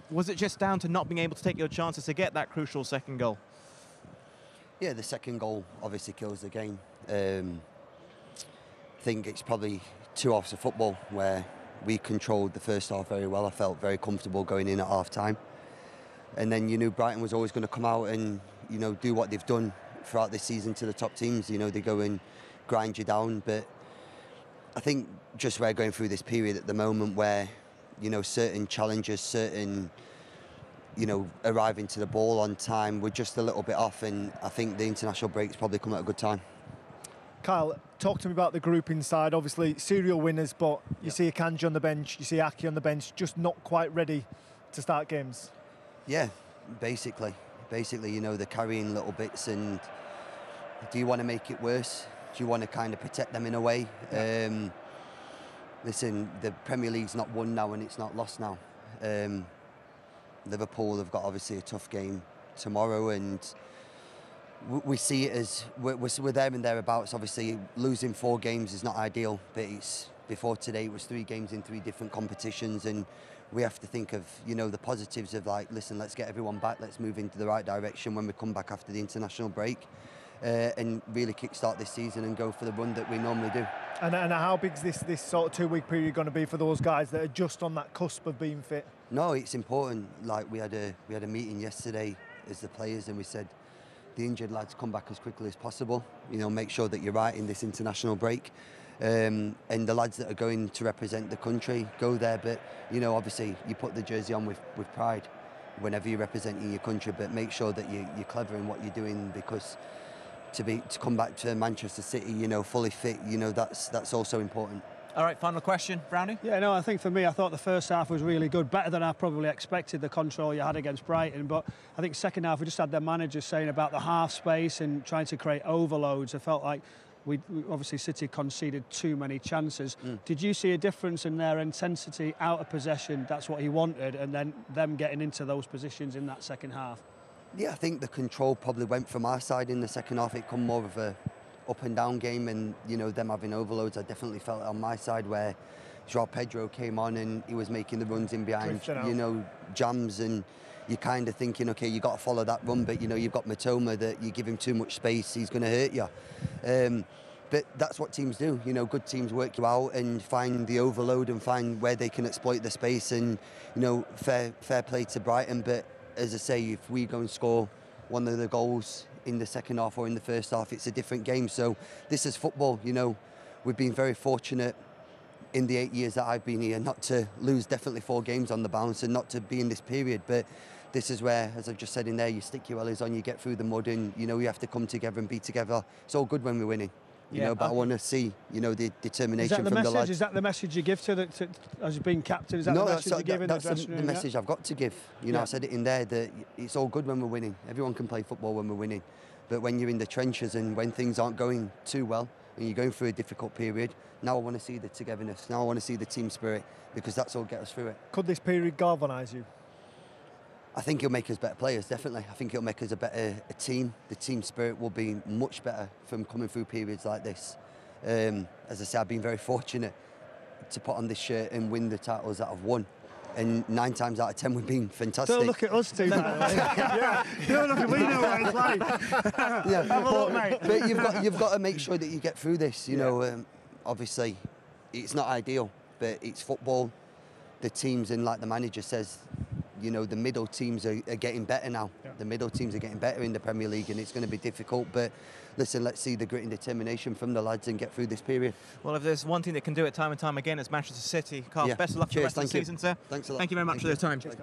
Was it just down to not being able to take your chances to get that crucial second goal? Yeah, the second goal obviously kills the game. I think it's probably 2 halves of football where we controlled the first half very well. I felt very comfortable going in at half-time. And then you knew Brighton was always going to come out and, you know, do what they've done throughout this season to the top teams. You know, they go and grind you down. But I think just we're going through this period at the moment where, you know, certain challenges, certain, you know, arriving to the ball on time, we're just a little bit off. And I think the international break's probably come at a good time. Kyle, talk to me about the group inside. Obviously, serial winners, but you see Akanji on the bench, you see Aki on the bench, just not quite ready to start games. Yeah, basically, you know, they're carrying little bits, and do you want to make it worse? Do you want to kind of protect them in a way? Yeah. Listen, the Premier League's not won now and it's not lost now. Liverpool have got obviously a tough game tomorrow, and we see it as we're there and thereabouts. Obviously, losing 4 games is not ideal, but it's, before today, it was 3 games in 3 different competitions, and we have to think of, you know, the positives of, like, listen, let's get everyone back, let's move into the right direction when we come back after the international break, and really kickstart this season and go for the run that we normally do. And how big is this sort of 2-week period going to be for those guys that are just on that cusp of being fit? No, it's important. Like, we had a meeting yesterday as the players, and we said, the injured lads come back as quickly as possible. You know, make sure that you're right in this international break. And the lads that are going to represent the country, go there. But, you know, obviously you put the jersey on with pride whenever you're representing your country, but make sure that you're clever in what you're doing, because to come back to Manchester City, you know, fully fit, you know, that's also important. All right, final question, Brownie? Yeah, no, I think for me, I thought the first half was really good, better than I probably expected, the control you had against Brighton. But I think second half, we just had their managers saying about the half space and trying to create overloads. I felt like we obviously City conceded too many chances. Did you see a difference in their intensity out of possession? That's what he wanted, and then them getting into those positions in that second half? Yeah, I think the control probably went from our side in the second half. It come more of a up and down game, and, you know, them having overloads. I definitely felt it on my side where João Pedro came on and he was making the runs in behind, you know, jams, and you're kind of thinking, okay, you got to follow that run, but, you know, you've got Matoma that you give him too much space, he's going to hurt you. But that's what teams do. You know, good teams work you out and find the overload and find where they can exploit the space, and, you know, fair play to Brighton. But as I say, if we go and score one of the goals in the second half or in the first half, it's a different game. So this is football, you know. We've been very fortunate in the 8 years that I've been here not to lose definitely 4 games on the bounce and not to be in this period. But this is where, as I've just said in there, you stick your wellies on, you get through the mud, and, you know, you have to come together and be together. It's all good when we're winning. You know, but I want to see, you know, the determination from the lads. Is that the message you give to as being captain? Is that the message you give in the dressing room? That's the message I've got to give. You know, I said it in there that it's all good when we're winning. Everyone can play football when we're winning. But when you're in the trenches and when things aren't going too well and you're going through a difficult period, now I want to see the togetherness. Now I want to see the team spirit, because that's all get us through it. Could this period galvanise you? I think it'll make us better players, definitely. I think it'll make us a better team. The team spirit will be much better from coming through periods like this. As I say, I've been very fortunate to put on this shirt and win the titles that I've won. And 9 times out of 10 we've been fantastic. Don't look at us two, by the way. Yeah. Don't look at me, know what it's like. Yeah, have a look, mate. But you've got to make sure that you get through this. You know, obviously, it's not ideal, but it's football. The teams, and like the manager says, you know, the middle teams are getting better now. Yeah. The middle teams are getting better in the Premier League, and it's going to be difficult. But listen, let's see the grit and determination from the lads and get through this period. Well, if there's one team that can do it time and time again, it's Manchester City. Carl, best of luck for the rest of the season, sir. Thanks a lot. Thank you very much for your time. Cheers,